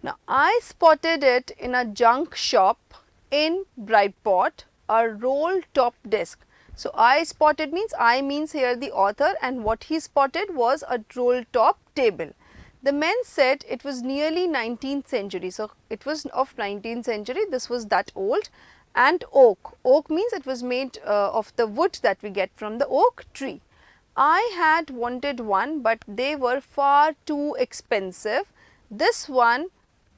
Now, I spotted it in a junk shop in Brightport, a roll top desk. So, I spotted means here the author, and what he spotted was a roll top table. The men said it was nearly 19th century. So, it was of 19th century, this was that old, and oak. Oak means it was made of the wood that we get from the oak tree. I had wanted one, but they were far too expensive. This one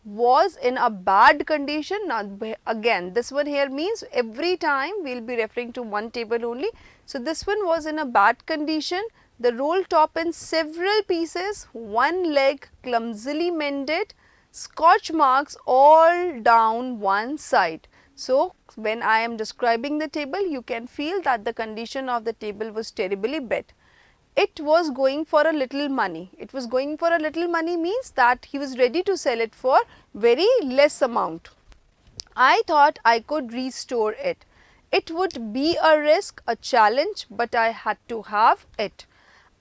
was in a bad condition. Now, again, this one here means every time we will be referring to one table only. So, this one was in a bad condition. The roll top in several pieces, one leg clumsily mended, scotch marks all down one side. So, when I am describing the table, you can feel that the condition of the table was terribly bad. It was going for a little money. It was going for a little money means that he was ready to sell it for very less amount. I thought I could restore it. It would be a risk, a challenge, but I had to have it.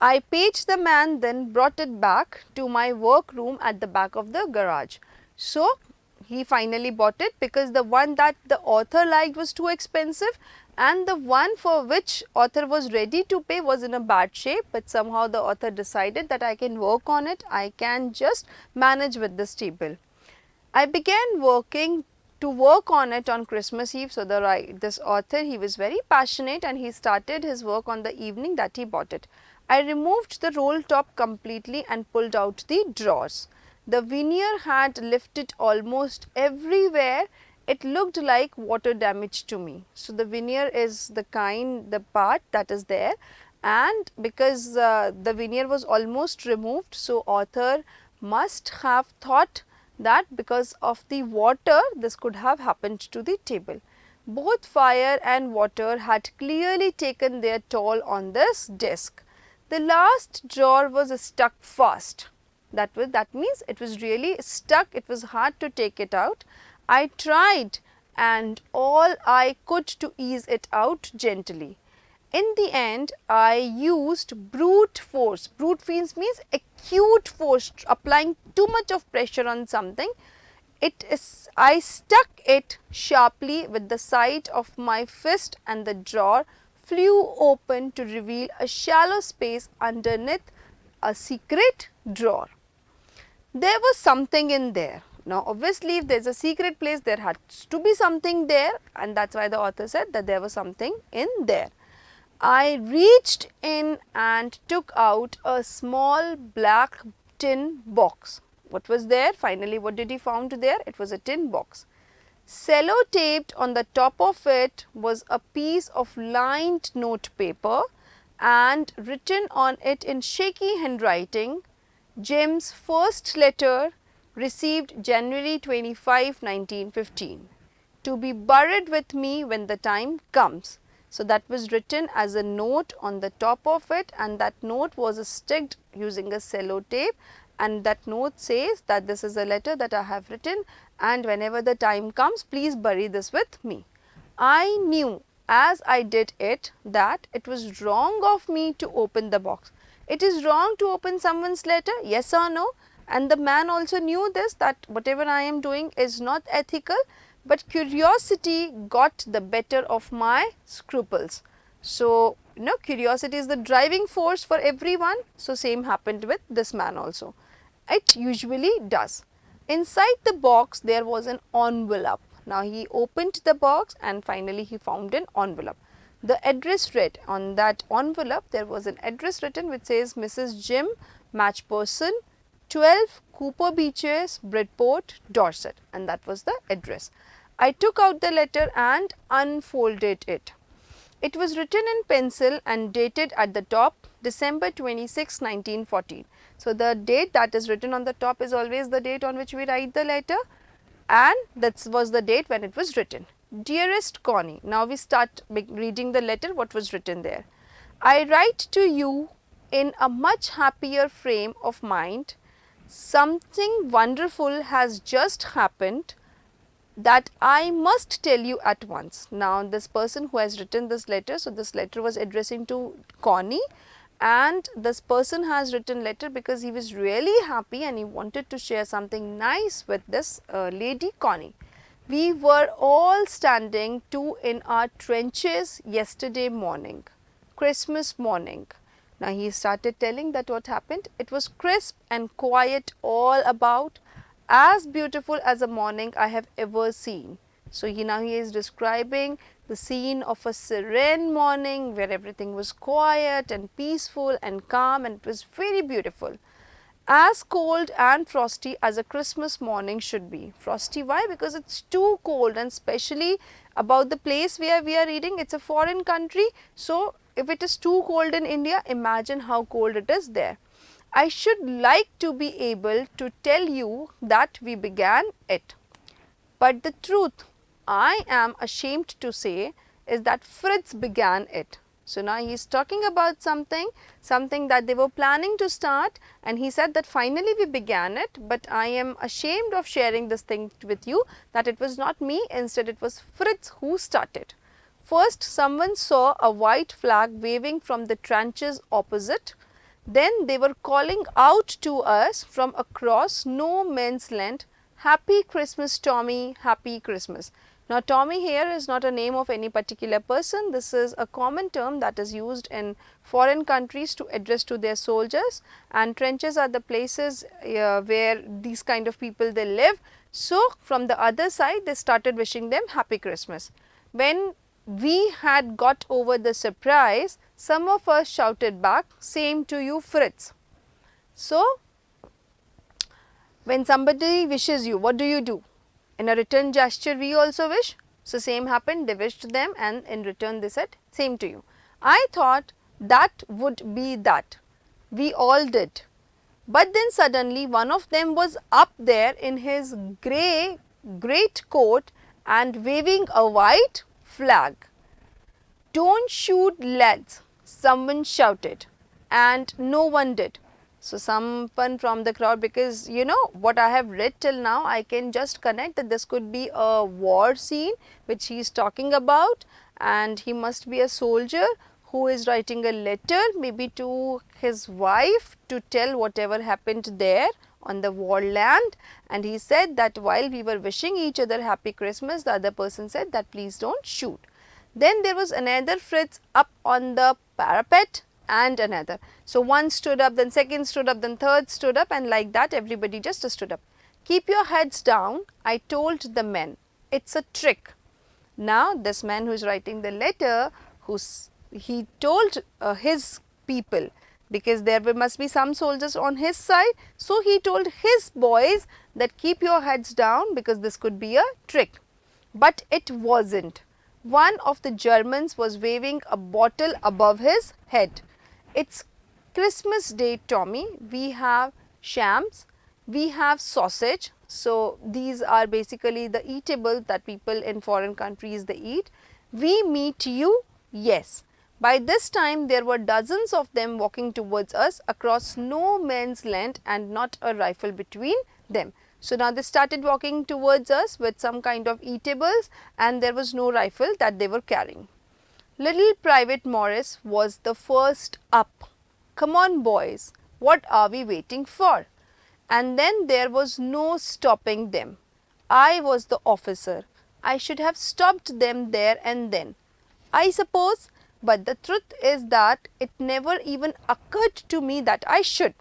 I paid the man, then brought it back to my workroom at the back of the garage. So, he finally bought it because the one that the author liked was too expensive, and the one for which author was ready to pay was in a bad shape, but somehow the author decided that I can work on it, I can just manage with this table. I began to work on it on Christmas Eve. So, this author, he was very passionate and he started his work on the evening that he bought it. I removed the roll top completely and pulled out the drawers. The veneer had lifted almost everywhere. It looked like water damage to me. So, the veneer is the part that is there, and because the veneer was almost removed, so author must have thought that because of the water this could have happened to the table. Both fire and water had clearly taken their toll on this desk. The last drawer was stuck fast. That means it was really stuck, it was hard to take it out. I tried and all I could to ease it out gently. In the end, I used brute force. Brute force means acute force, applying too much of pressure on something. I stuck it sharply with the side of my fist, and the drawer flew open to reveal a shallow space underneath a secret drawer. There was something in there. Now, obviously, if there is a secret place, there has to be something there, and that is why the author said that there was something in there. I reached in and took out a small black tin box. What was there? Finally, what did he found there? It was a tin box. Cello-taped on the top of it was a piece of lined note paper, and written on it in shaky handwriting, Jim's first letter, received January 25, 1915, to be buried with me when the time comes. So, that was written as a note on the top of it, and that note was sticked using a cello tape, and that note says that this is a letter that I have written, and whenever the time comes, please bury this with me. I knew as I did it that it was wrong of me to open the box. It is wrong to open someone's letter, yes or no? And the man also knew this, that whatever I am doing is not ethical, but curiosity got the better of my scruples. So, curiosity is the driving force for everyone. So, same happened with this man also. It usually does. Inside the box there was an envelope. Now, he opened the box and finally he found an envelope. The address read on that envelope, there was an address written which says Mrs. Jim Matchperson, 12 Cooper Beaches, Bridport, Dorset, and that was the address. I took out the letter and unfolded it. It was written in pencil and dated at the top December 26, 1914. So, the date that is written on the top is always the date on which we write the letter, and that was the date when it was written. Dearest Connie, now we start reading the letter, what was written there. I write to you in a much happier frame of mind. Something wonderful has just happened that I must tell you at once. Now, this person who has written this letter, so this letter was addressing to Connie, and this person has written letter because he was really happy and he wanted to share something nice with this lady Connie. We were all standing two in our trenches yesterday morning, Christmas morning. Now he started telling that what happened. It was crisp and quiet all about, as beautiful as a morning I have ever seen. So now he is describing the scene of a serene morning where everything was quiet and peaceful and calm, and it was very beautiful. As cold and frosty as a Christmas morning should be. Frosty, why? Because it's too cold, and especially about the place where we are reading, it's a foreign country. So if it is too cold in India, imagine how cold it is there. I should like to be able to tell you that we began it. But the truth, I am ashamed to say, is that Fritz began it. So now he is talking about something that they were planning to start, and he said that finally we began it, but I am ashamed of sharing this thing with you that it was not me, instead it was Fritz who started. First, someone saw a white flag waving from the trenches opposite. Then they were calling out to us from across no man's land, "Happy Christmas, Tommy, Happy Christmas." Now, Tommy here is not a name of any particular person. This is a common term that is used in foreign countries to address to their soldiers, and trenches are the places where these kind of people they live. So, from the other side they started wishing them Happy Christmas. When we had got over the surprise, some of us shouted back, "Same to you, Fritz." So, when somebody wishes you, what do? In a return gesture, we also wish. So, same happened, they wished them, and in return they said, "Same to you." I thought that would be that. We all did. But then suddenly one of them was up there in his great coat and waving a white flag. "Don't shoot, lads," someone shouted, and no one did. So, someone from the crowd, because you know what I have read till now, I can just connect that this could be a war scene which he is talking about, and he must be a soldier who is writing a letter maybe to his wife to tell whatever happened there on the war land. And he said that while we were wishing each other Happy Christmas, the other person said that please don't shoot. Then there was another Fritz up on the parapet, and another. So, one stood up, then second stood up, then third stood up, and like that everybody just stood up. "Keep your heads down," I told the men. "It's a trick." Now, this man who is writing the letter, he told his people, because there must be some soldiers on his side. So, he told his boys that keep your heads down because this could be a trick. But it wasn't. One of the Germans was waving a bottle above his head. "It's Christmas Day, Tommy. We have shams, we have sausage." So, these are basically the eatables that people in foreign countries they eat. "We meet you." Yes. By this time, there were dozens of them walking towards us across no man's land and not a rifle between them. So, now they started walking towards us with some kind of eatables, and there was no rifle that they were carrying. Little Private Morris was the first up. "Come on, boys, what are we waiting for?" And then there was no stopping them. I was the officer. I should have stopped them there and then, I suppose, but the truth is that it never even occurred to me that I should.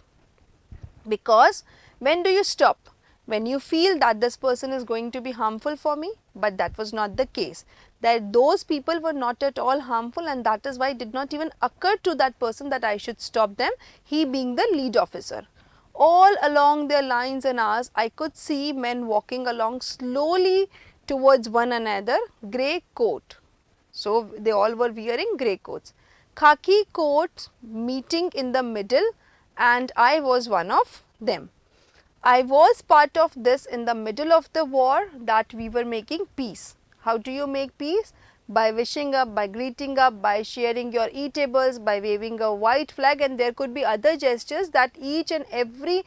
Because when do you stop? When you feel that this person is going to be harmful for me, but that was not the case. That those people were not at all harmful, and that is why it did not even occur to that person that I should stop them, he being the lead officer. All along their lines and ours, I could see men walking along slowly towards one another, grey coat. So, they all were wearing grey coats. Khaki coats meeting in the middle, and I was one of them. I was part of this in the middle of the war, that we were making peace. How do you make peace? By wishing up, by greeting up, by sharing your eatables, by waving a white flag, and there could be other gestures that each and every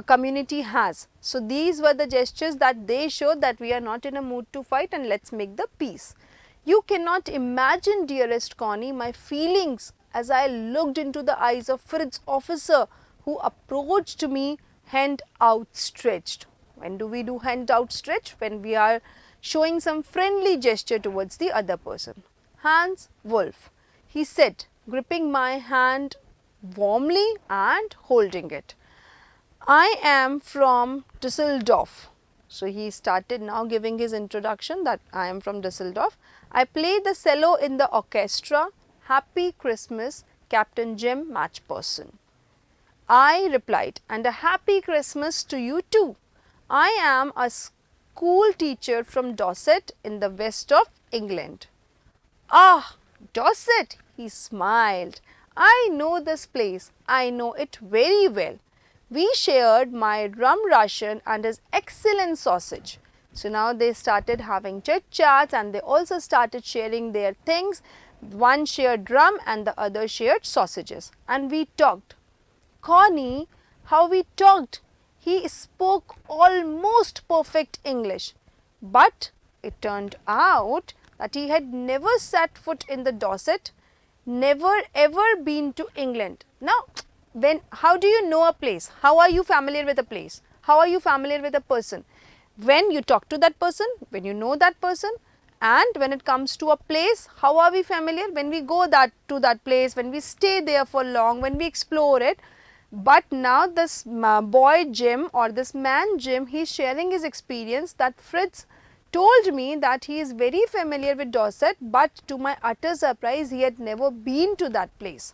community has. So, these were the gestures that they showed that we are not in a mood to fight and let's make the peace. You cannot imagine, dearest Connie, my feelings as I looked into the eyes of Fritz's officer, who approached me hand outstretched. When do we do hand outstretched? When we are showing some friendly gesture towards the other person. Hans Wolf, he said, gripping my hand warmly and holding it. I am from Düsseldorf. So he started now giving his introduction that I am from Düsseldorf. I play the cello in the orchestra. Happy Christmas, Captain Jim Matchperson. I replied, and a happy Christmas to you too. I am a school teacher from Dorset in the west of England. Ah, Dorset, he smiled. I know this place. I know it very well. We shared my rum ration and his excellent sausage. So now they started having chit chats and they also started sharing their things. One shared rum and the other shared sausages. And we talked. Connie, how we talked. He spoke almost perfect English. But it turned out that he had never set foot in the Dorset, never ever been to England. Now, how do you know a place? How are you familiar with a place? How are you familiar with a person? When you talk to that person, when you know that person, and when it comes to a place, how are we familiar? When we go to that place, when we stay there for long, when we explore it. But now this boy Jim or this man Jim, he is sharing his experience that Fritz told me that he is very familiar with Dorset, but to my utter surprise, he had never been to that place.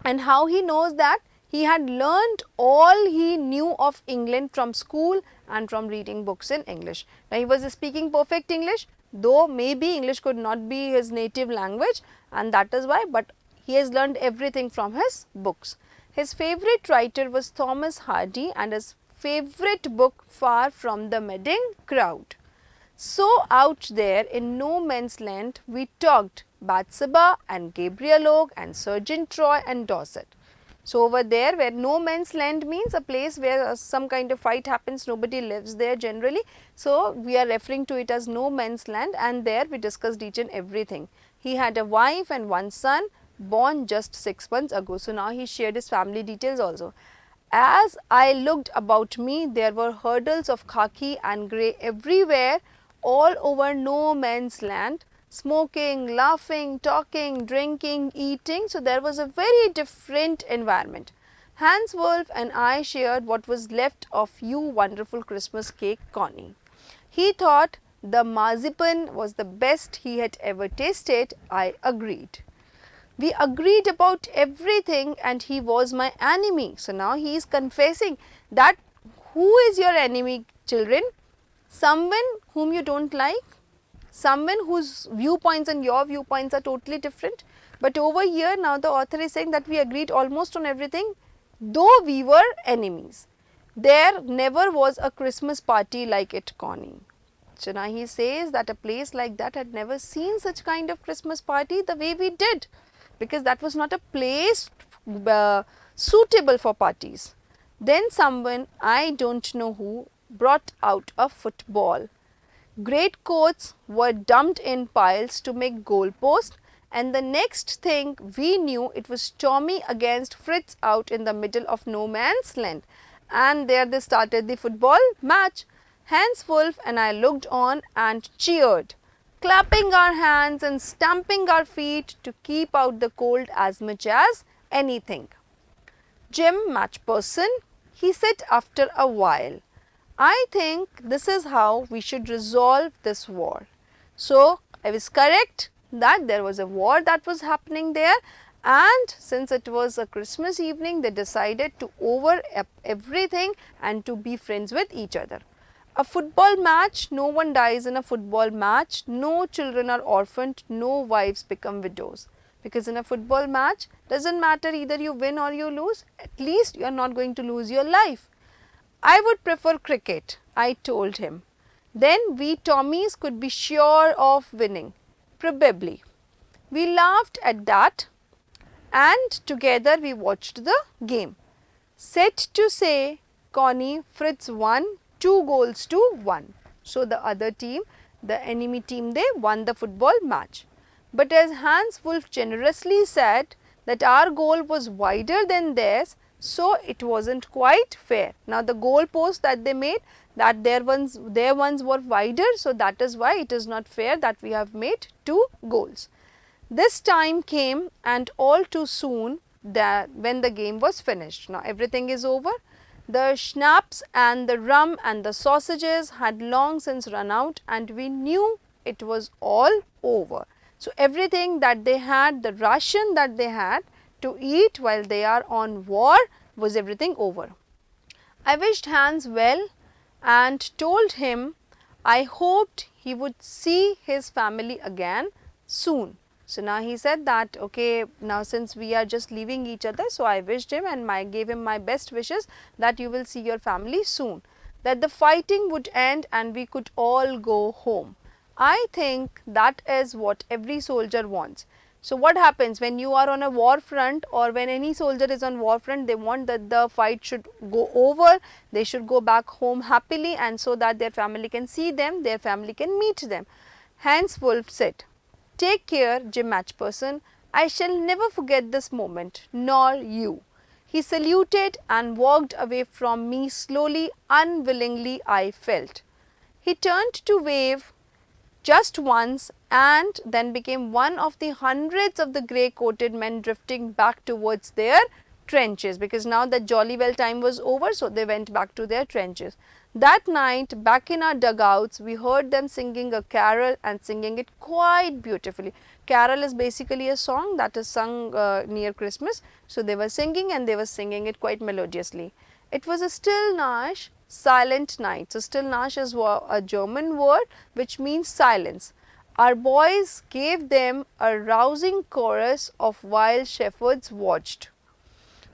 And how he knows that? He had learned all he knew of England from school and from reading books in English. Now, he was speaking perfect English, though maybe English could not be his native language, and that is why, but he has learned everything from his books. His favorite writer was Thomas Hardy and his favorite book, Far from the Madding Crowd. So out there in no man's land, we talked Bathsheba and Gabriel Oak and Sergeant Troy and Dorset. So over there where no man's land means a place where some kind of fight happens, nobody lives there generally. So we are referring to it as no man's land, and there we discussed each and everything. He had a wife and one son born just 6 months ago. So now he shared his family details also. As I looked about me, there were hurdles of khaki and grey everywhere, all over no man's land, smoking, laughing, talking, drinking, eating. So there was a very different environment. Hans Wolf and I shared what was left of you wonderful Christmas cake, Connie. He thought the marzipan was the best he had ever tasted. I agreed. We agreed about everything and he was my enemy. So now he is confessing that who is your enemy, children? Someone whom you don't like, someone whose viewpoints and your viewpoints are totally different. But over here now the author is saying that we agreed almost on everything, though we were enemies. There never was a Christmas party like it, Connie. So now he says that a place like that had never seen such kind of Christmas party the way we did, because that was not a place suitable for parties. Then someone, I don't know who, brought out a football. Great coats were dumped in piles to make goalposts, and the next thing we knew, it was Tommy against Fritz out in the middle of no man's land, and there they started the football match. Hans Wolf and I looked on and cheered, clapping our hands and stamping our feet to keep out the cold as much as anything. Jim Matchperson, he said after a while, I think this is how we should resolve this war. So I was correct that there was a war that was happening there, and since it was a Christmas evening, they decided to over everything and to be friends with each other. A football match, no one dies in a football match, no children are orphaned, no wives become widows. Because in a football match, doesn't matter either you win or you lose, at least you are not going to lose your life. I would prefer cricket, I told him. Then we Tommies could be sure of winning, probably. We laughed at that and together we watched the game. Sad to say, Connie, Fritz won 2-1. So the other team, the enemy team, they won the football match. But as Hans Wolf generously said that our goal was wider than theirs, so it wasn't quite fair. Now the goal post that they made, that their ones were wider, so that is why it is not fair that we have made two goals. This time came, and all too soon, that when the game was finished. Now everything is over. The schnapps and the rum and the sausages had long since run out, and we knew it was all over. So everything that they had, the ration that they had to eat while they are on war, was everything over. I wished Hans well and told him I hoped he would see his family again soon. So now he said that, okay, now since we are just leaving each other, so I wished him and I gave him my best wishes that you will see your family soon, that the fighting would end and we could all go home. I think that is what every soldier wants. So what happens when you are on a war front, or when any soldier is on war front, they want that the fight should go over, they should go back home happily, and so that their family can see them, their family can meet them. Hans Wolf said, "Take care, Jim Matchperson. I shall never forget this moment, nor you." He saluted and walked away from me slowly, unwillingly I felt. He turned to wave just once and then became one of the hundreds of the grey coated men drifting back towards their trenches, because now the jolly well time was over, so they went back to their trenches. That night, back in our dugouts, we heard them singing a carol and singing it quite beautifully. Carol is basically a song that is sung near Christmas. So they were singing, and they were singing it quite melodiously. It was a still night, silent night. So still night is a German word which means silence. Our boys gave them a rousing chorus of while shepherds watched.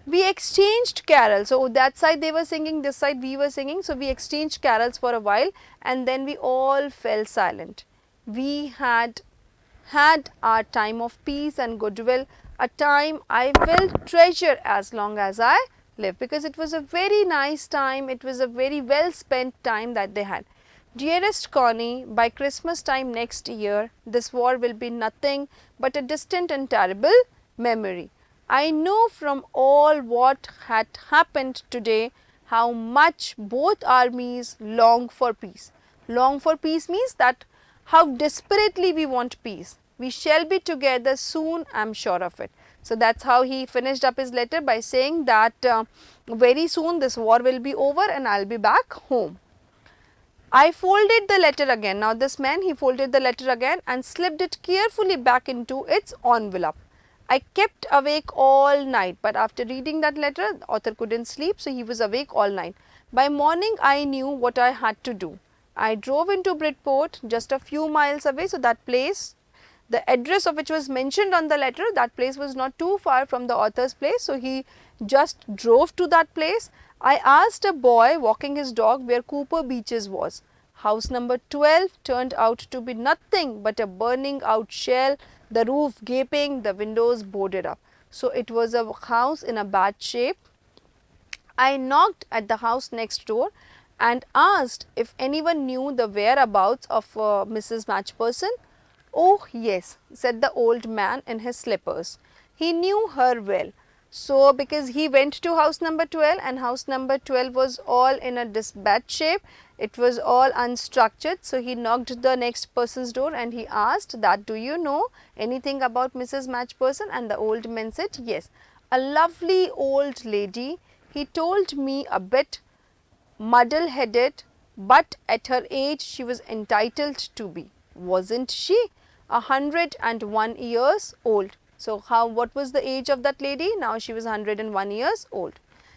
We exchanged carols. So that side they were singing, this side we were singing. So we exchanged carols for a while, and then we all fell silent. We had our time of peace and goodwill, a time I will treasure as long as I live, because it was a very nice time, it was a very well spent time that they had. Dearest Connie, by Christmas time next year, this war will be nothing but a distant and terrible memory. I know from all what had happened today how much both armies long for peace. Long for peace means that how desperately we want peace. We shall be together soon, I am sure of it. So that's how he finished up his letter, by saying that very soon this war will be over and I'll be back home. I folded the letter again. Now this man, he folded the letter again and slipped it carefully back into its envelope. I kept awake all night, but after reading that letter, the author couldn't sleep, so he was awake all night. By morning, I knew what I had to do. I drove into Bridport, just a few miles away, so that place, the address of which was mentioned on the letter, that place was not too far from the author's place, so he just drove to that place. I asked a boy walking his dog where Cooper Beeches was. House number 12 turned out to be nothing but a burning out shell, the roof gaping, the windows boarded up. So it was a house in a bad shape. I knocked at the house next door and asked if anyone knew the whereabouts of Mrs. Matchperson. Oh yes, said the old man in his slippers. He knew her well. So because he went to house number 12, and house number 12 was all in a bad shape, it was all unstructured. So he knocked the next person's door and he asked that, do you know anything about Mrs. Matchperson? And the old man said, yes, a lovely old lady. He told me a bit muddle-headed, but at her age she was entitled to be. Wasn't she? 101 years old. So what was the age of that lady? Now she was 101 years old.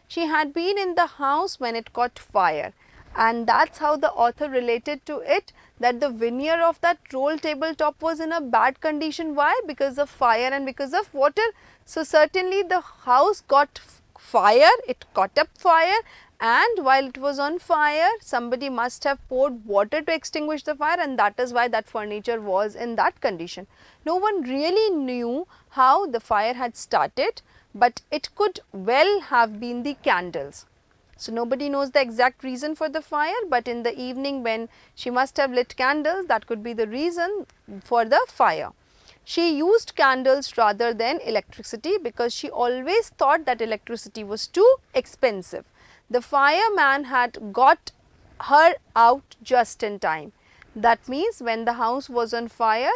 She had been in the house when it caught fire, and that's how the author related to it, that the veneer of that roll table top was in a bad condition. Why? Because of fire and because of water. So certainly the house got fire, it caught up fire, and while it was on fire, somebody must have poured water to extinguish the fire, and that is why that furniture was in that condition. No one really knew how the fire had started, but it could well have been the candles. So nobody knows the exact reason for the fire, but in the evening when she must have lit candles, that could be the reason for the fire. She used candles rather than electricity because she always thought that electricity was too expensive. The fireman had got her out just in time. That means when the house was on fire,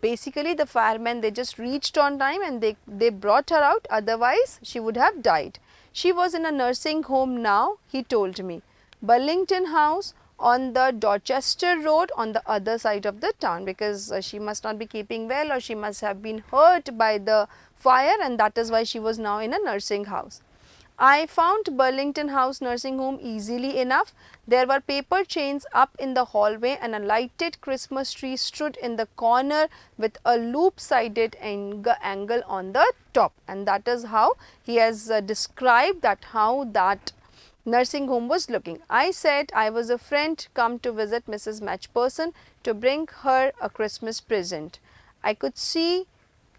basically the firemen, they just reached on time and they brought her out, otherwise she would have died. She was in a nursing home now, he told me. Burlington House on the Dorchester Road on the other side of the town, because she must not be keeping well, or she must have been hurt by the fire, and that is why she was now in a nursing house. I found Burlington House nursing home easily enough. There were paper chains up in the hallway and a lighted Christmas tree stood in the corner with a loop-sided angle on the top, and that is how he has described that how that nursing home was looking. I said I was a friend come to visit Mrs. Matchperson to bring her a Christmas present. I could see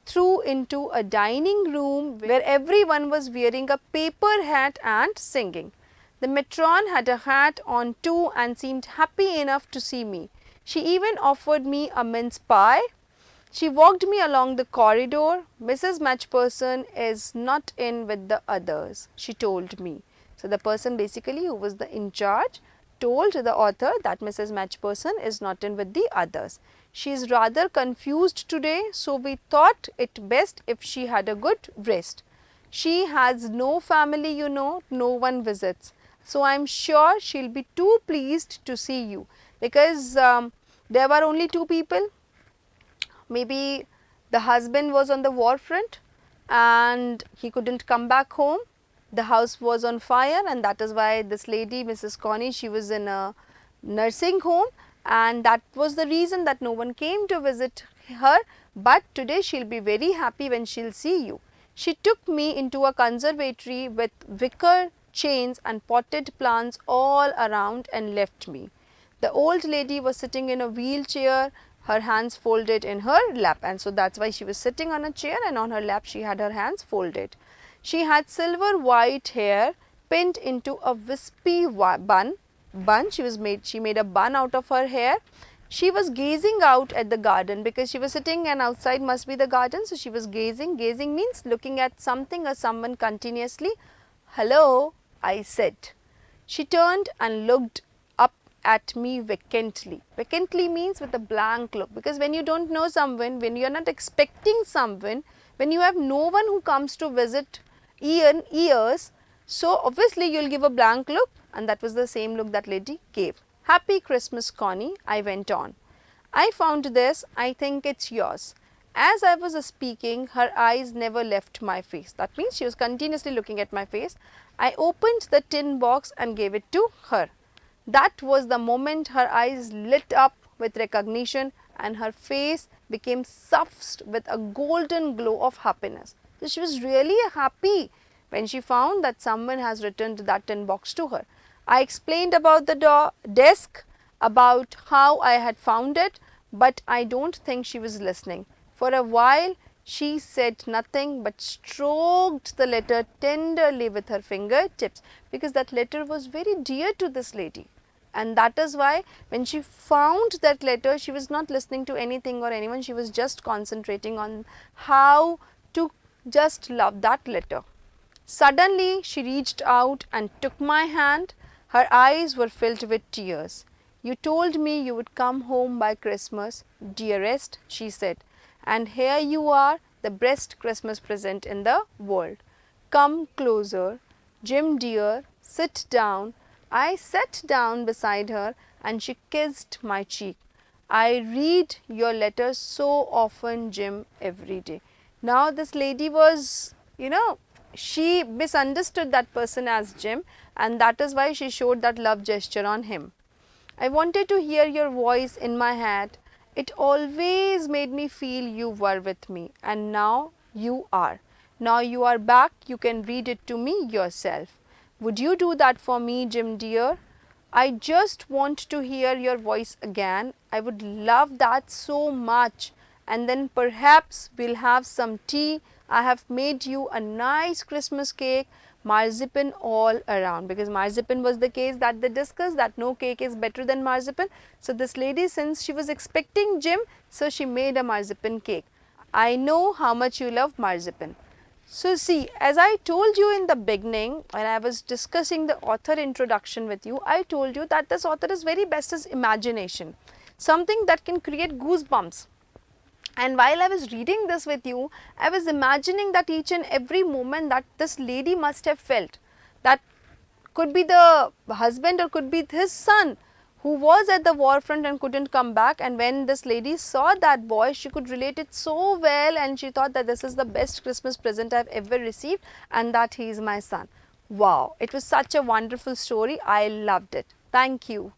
through into a dining room where everyone was wearing a paper hat and singing. The matron had a hat on too and seemed happy enough to see me. She even offered me a mince pie. She walked me along the corridor. Mrs. Matchperson is not in with the others, she told me. So the person basically who was the in charge told the author that Mrs. Matchperson is not in with the others. She is rather confused today, so we thought it best if she had a good rest. She has no family, you know, no one visits. So I am sure she will be too pleased to see you, because there were only two people. Maybe the husband was on the war front and he couldn't come back home. The house was on fire, and that is why this lady, Mrs. Connie, she was in a nursing home, and that was the reason that no one came to visit her. But today she will be very happy when she will see you. She took me into a conservatory with wicker chains and potted plants all around and left me. The old lady was sitting in a wheelchair, her hands folded in her lap, and so that's why she was sitting on a chair, and on her lap she had her hands folded. She had silver white hair pinned into a wispy bun. She made a bun out of her hair. She was gazing out at the garden, because she was sitting and outside must be the garden, so she was gazing. Gazing means looking at something or someone continuously. Hello, I said. She turned and looked up at me vacantly. Vacantly means with a blank look, because when you don't know someone, when you are not expecting someone, when you have no one who comes to visit years, so obviously you will give a blank look, and that was the same look that lady gave. Happy Christmas, Connie, I went on. I found this, I think it's yours. As I was speaking, her eyes never left my face. That means she was continuously looking at my face. I opened the tin box and gave it to her. That was the moment her eyes lit up with recognition and her face became stuffed with a golden glow of happiness. So she was really happy when she found that someone has returned that tin box to her. I explained about the desk, about how I had found it, but I don't think she was listening. For a while she said nothing but stroked the letter tenderly with her fingertips, because that letter was very dear to this lady. And that is why when she found that letter, she was not listening to anything or anyone, she was just concentrating on how to just love that letter. Suddenly she reached out and took my hand. Her eyes were filled with tears. You told me you would come home by Christmas, dearest, she said, and here you are, the best Christmas present in the world. Come closer, Jim dear, sit down. I sat down beside her and she kissed my cheek. I read your letters so often, Jim, every day. Now this lady was, she misunderstood that person as Jim, and that is why she showed that love gesture on him. I wanted to hear your voice in my head. It always made me feel you were with me, and now you are. Now you are back, you can read it to me yourself. Would you do that for me, Jim dear? I just want to hear your voice again. I would love that so much. And then perhaps we'll have some tea. I have made you a nice Christmas cake, marzipan all around, because marzipan was the case that they discussed, that no cake is better than marzipan. So this lady, since she was expecting Jim, so she made a marzipan cake. I know how much you love marzipan. So see, as I told you in the beginning, when I was discussing the author introduction with you, I told you that this author is very best as imagination, something that can create goosebumps. And while I was reading this with you, I was imagining that each and every moment that this lady must have felt. That could be the husband or could be his son who was at the war front and couldn't come back, and when this lady saw that boy, she could relate it so well, and she thought that this is the best Christmas present I have ever received and that he is my son. Wow, it was such a wonderful story. I loved it. Thank you.